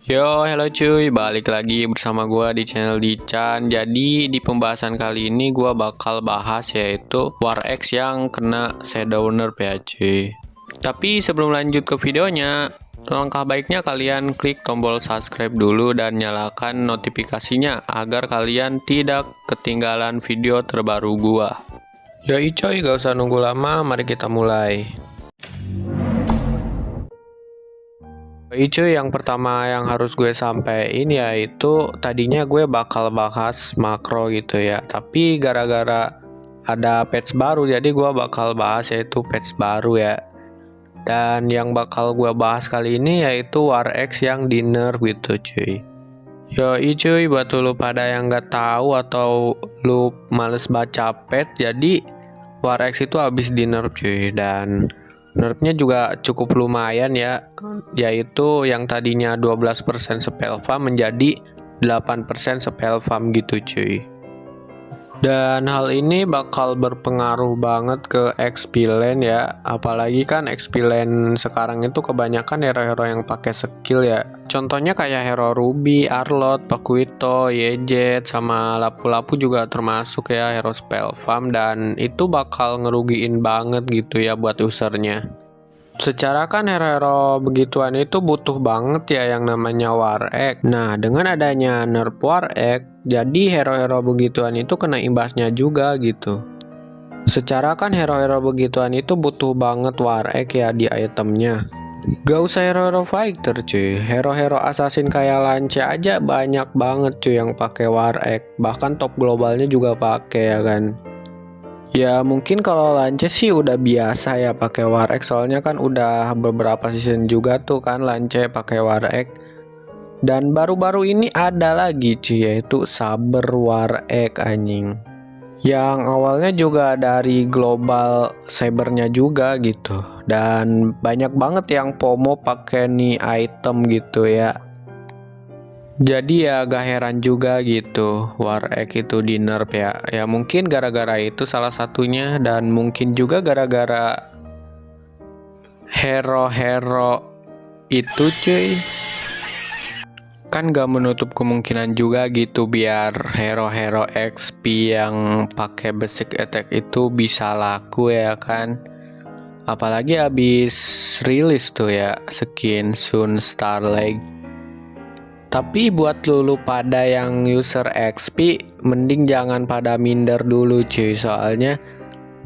Yo, hello cuy, balik lagi bersama gua di channel Dichan. Jadi di pembahasan kali ini gua bakal bahas yaitu War X yang kena shadow nerf ya cuy. Tapi sebelum lanjut ke videonya, langkah baiknya kalian klik tombol subscribe dulu dan nyalakan notifikasinya agar kalian tidak ketinggalan video terbaru gua. Yoi coy, gak usah nunggu lama, mari kita mulai. Cuy, yang pertama yang harus gue sampein yaitu tadinya gue bakal bahas makro gitu ya, tapi gara-gara ada patch baru jadi gue bakal bahas yaitu patch baru ya. Dan yang bakal gue bahas kali ini yaitu War X yang di nerf gitu cuy. Yoi cuy, buat lu pada yang nggak tahu atau lu males baca patch, jadi War X itu habis di nerf cuy, dan nerfnya juga cukup lumayan ya, yaitu yang tadinya 12% spell farm menjadi 8% spell farm gitu cuy. Dan hal ini bakal berpengaruh banget ke XP lane ya, apalagi kan XP lane sekarang itu kebanyakan hero-hero yang pakai skill ya. Contohnya kayak hero Ruby, Arlott, Pakuito, Yejet, sama Lapu-Lapu juga termasuk ya hero spell farm, dan itu bakal ngerugiin banget gitu ya buat usernya. Secara kan hero-hero begituan itu butuh banget ya yang namanya War X. Nah, dengan adanya nerf War X, jadi hero-hero begituan itu kena imbasnya juga gitu. Secara kan hero-hero begituan itu butuh banget War X ya di itemnya. Gak usah hero-hero fighter cuy, hero-hero assassin kayak Lance aja banyak banget cuy yang pakai War X. Bahkan top globalnya juga pakai ya kan. Ya mungkin kalau Lance sih udah biasa ya pakai War X, soalnya kan udah beberapa season juga tuh kan Lance pakai War X. Dan baru-baru ini ada lagi cuy, yaitu Saber War X anjing. Yang awalnya juga dari global Sabernya juga gitu. Dan banyak banget yang FOMO pakai nih item gitu ya. Jadi ya gak heran juga gitu War X itu di nerf ya. Ya mungkin gara-gara itu salah satunya, dan mungkin juga gara-gara hero-hero itu cuy. Kan gak menutup kemungkinan juga gitu biar hero-hero XP yang pakai basic attack itu bisa laku ya kan. Apalagi habis rilis tuh ya skin Sun Star Lake. Tapi buat lu pada yang user XP, mending jangan pada minder dulu cuy, soalnya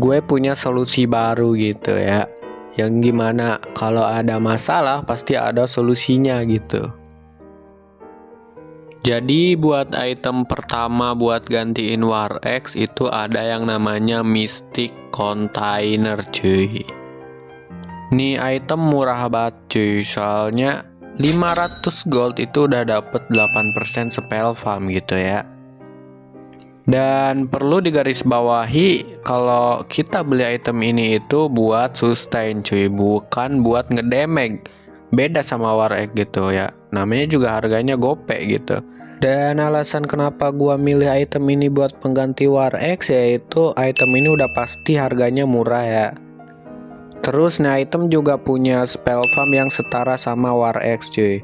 gue punya solusi baru gitu ya. Yang gimana kalau ada masalah pasti ada solusinya gitu. Jadi buat item pertama buat gantiin War X itu ada yang namanya Mystic Container cuy. Nih item murah banget cuy, soalnya 500 gold itu udah dapet 8% spell farm gitu ya. Dan perlu digarisbawahi kalau kita beli item ini itu buat sustain cuy, bukan buat ngedamage. Beda sama War X gitu ya, namanya juga harganya gope gitu. Dan alasan kenapa gua milih item ini buat pengganti War X yaitu item ini udah pasti harganya murah ya. Terus nih item juga punya spell farm yang setara sama War X cuy.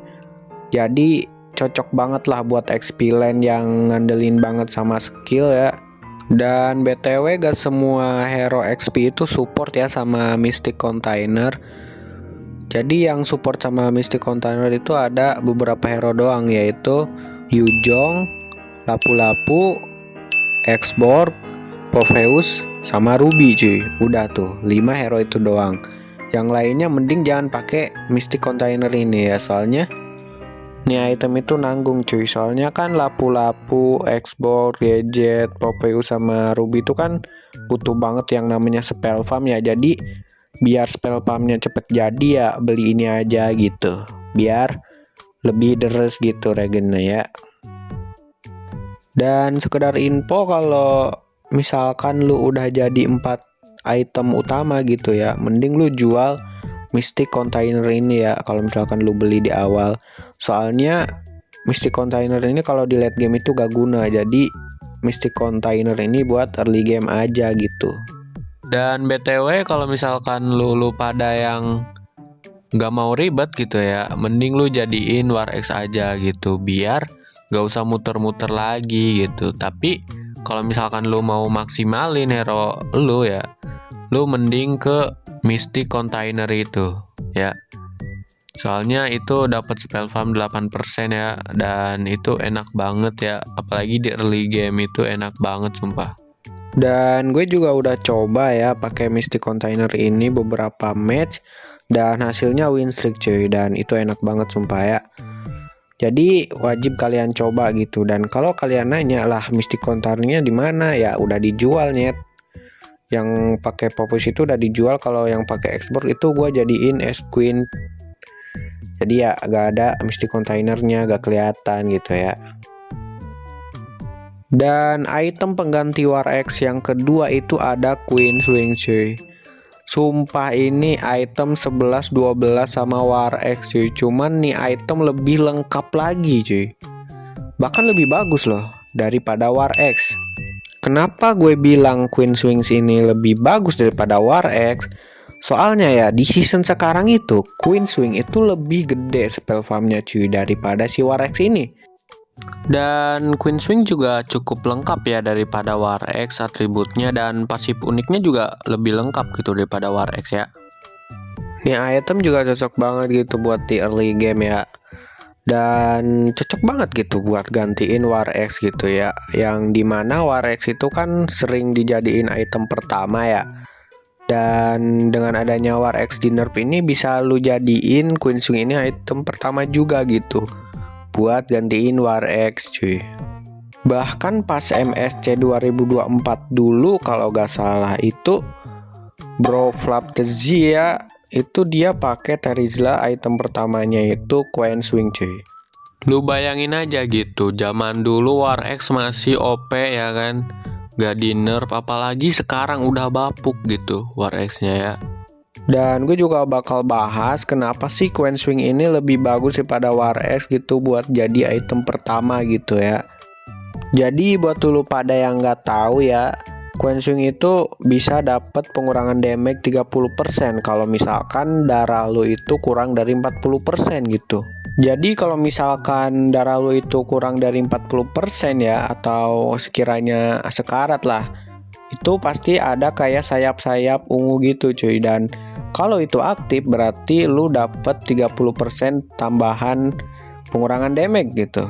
Jadi cocok banget lah buat XP lane yang ngandelin banget sama skill ya. Dan BTW gak semua hero XP itu support ya sama Mystic Container. Jadi yang support sama Mystic Container itu ada beberapa hero doang, yaitu Yuzhong, Lapu-Lapu, X-Borg, Popheus, sama Ruby cuy. Udah tuh 5 hero itu doang. Yang lainnya mending jangan pakai Mystic Container ini ya, soalnya nih item itu nanggung cuy. Soalnya kan Lapu-Lapu, X-Borg, Yejet, Popheus sama Ruby itu kan butuh banget yang namanya spell farm ya. Jadi biar spell farmnya cepet jadi ya beli ini aja gitu, biar lebih deres gitu regennya ya. Dan sekedar info, kalau misalkan lu udah jadi 4 item utama gitu ya, mending lu jual Mystic Container ini ya kalau misalkan lu beli di awal. Soalnya Mystic Container ini kalau di late game itu gak guna, jadi Mystic Container ini buat early game aja gitu. Dan BTW kalau misalkan lu pada yang nggak mau ribet gitu ya, mending lu jadiin War X aja gitu, biar nggak usah muter-muter lagi gitu. Tapi kalau misalkan lu mau maksimalin hero lu ya, lu mending ke Mystic Container itu ya. Soalnya itu dapat spell farm 8% ya, dan itu enak banget ya, apalagi di early game itu enak banget sumpah. Dan gue juga udah coba ya pakai Mystic Container ini beberapa match, dan hasilnya win streak cuy, dan itu enak banget sumpah ya. Jadi wajib kalian coba gitu. Dan kalau kalian nanya lah Mystic Containernya di mana, ya udah dijual nyet. Yang pakai Popus itu udah dijual, kalau yang pakai export itu gue jadiin S Queen. Jadi ya gak ada Mystic Containernya, gak kelihatan gitu ya. Dan item pengganti War X yang kedua itu ada Queen Swing cuy. Sumpah ini item 11-12 sama War X cuy. Cuman nih item lebih lengkap lagi cuy. Bahkan lebih bagus loh daripada War X. Kenapa gue bilang Queen Swings ini lebih bagus daripada War X? Soalnya ya di season sekarang itu Queen Swing itu lebih gede spell farmnya cuy daripada si War X ini. Dan Queen Swing juga cukup lengkap ya daripada War X atributnya, dan pasif uniknya juga lebih lengkap gitu daripada War X ya. Nih item juga cocok banget gitu buat di early game ya. Dan cocok banget gitu buat gantiin War X gitu ya. Yang dimana War X itu kan sering dijadiin item pertama ya. Dan dengan adanya War X di nerf ini bisa lu jadiin Queen Swing ini item pertama juga gitu, buat gantiin War X cuy. Bahkan pas MSC 2024 dulu kalau gak salah itu Bro Flap the Z ya, itu dia pakai Terizla item pertamanya itu Queen Swing cuy. Lu bayangin aja gitu, zaman dulu War X masih OP ya kan, gak di nerf, apalagi sekarang udah bapuk gitu War X-nya ya. Dan gue juga bakal bahas kenapa sih Queen Swing ini lebih bagus daripada War X gitu buat jadi item pertama gitu ya. Jadi buat dulu pada yang nggak tahu ya, Queen Swing itu bisa dapat pengurangan damage 30% kalau misalkan darah lo itu kurang dari 40% gitu. Jadi kalau misalkan darah lo itu kurang dari 40% ya, atau sekiranya sekarat lah, itu pasti ada kayak sayap-sayap ungu gitu cuy. Dan kalau itu aktif berarti lu dapet 30% tambahan pengurangan damage gitu.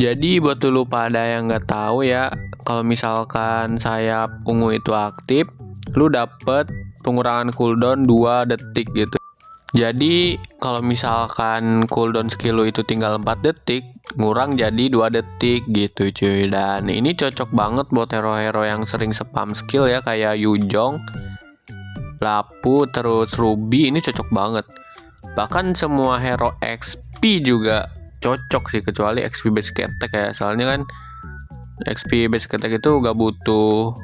Jadi buat lu pada yang nggak tahu ya, kalau misalkan sayap ungu itu aktif, lu dapet pengurangan cooldown 2 detik gitu. Jadi kalau misalkan cooldown skill lu itu tinggal 4 detik, ngurang jadi 2 detik gitu cuy. Dan ini cocok banget buat hero-hero yang sering spam skill ya, kayak Yujong, Lapu, terus Ruby, ini cocok banget. Bahkan semua hero XP juga cocok sih, kecuali XP basic attack ya. Soalnya kan XP basic attack itu gak butuh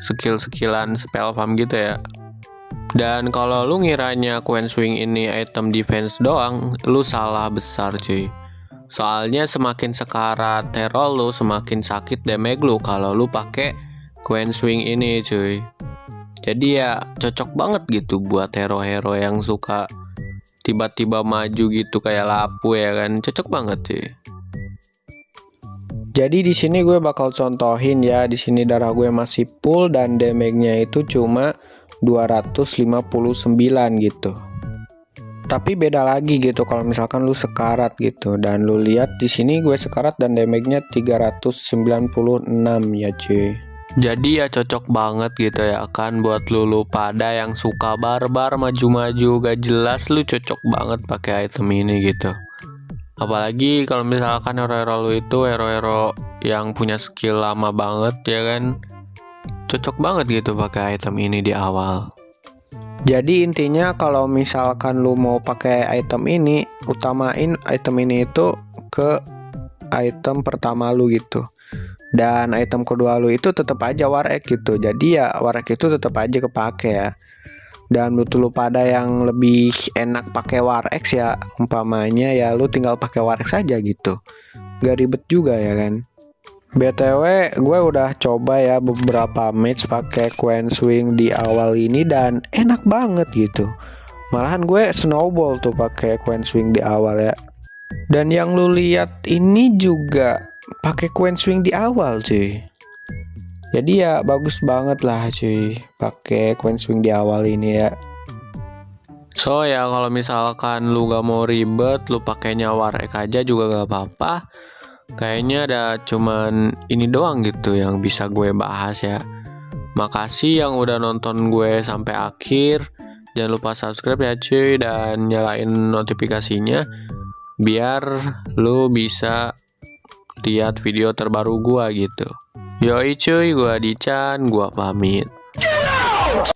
skill-skillan spell farm gitu ya. Dan kalau lu ngiranya Queen Swing ini item defense doang, lu salah besar cuy. Soalnya semakin sekarat hero lu, semakin sakit damage lu kalau lu pakai Queen Swing ini cuy. Jadi ya cocok banget gitu buat hero-hero yang suka tiba-tiba maju gitu kayak Lapu ya kan, cocok banget cuy. Jadi di sini gue bakal contohin ya, di sini darah gue masih full dan damage-nya itu cuma 259 gitu. Tapi beda lagi gitu kalau misalkan lu sekarat gitu. Dan lu lihat di sini gue sekarat dan damage-nya 396 ya cuy. Jadi ya cocok banget gitu ya kan buat lu pada yang suka barbar maju-maju gak jelas, lu cocok banget pakai item ini gitu. Apalagi kalau misalkan hero-hero lu itu hero-hero yang punya skill lama banget ya kan, cocok banget gitu pakai item ini di awal. Jadi intinya kalau misalkan lu mau pakai item ini, utamain item ini itu ke item pertama lu gitu. Dan item kedua lu itu tetap aja War X gitu. Jadi ya War X itu tetap aja kepake ya. Dan menurut lu pada yang lebih enak pakai War X ya, umpamanya ya lu tinggal pakai War X aja gitu. Gak ribet juga ya kan. BTW gue udah coba ya beberapa match pakai Queen Swing di awal ini dan enak banget gitu. Malahan gue snowball tuh pakai coin swing di awal ya. Dan yang lu lihat ini juga pakai coin swing di awal cuy. Jadi ya bagus banget lah cuy pakai coin swing di awal ini ya. So ya kalau misalkan lu gak mau ribet, lu pakainya warek aja juga gak apa-apa. Kayaknya ada cuman ini doang gitu yang bisa gue bahas ya. Makasih yang udah nonton gue sampai akhir. Jangan lupa subscribe ya cuy dan nyalain notifikasinya biar lu bisa lihat video terbaru gua gitu. Yoi cuy, gua Dichan, gua pamit.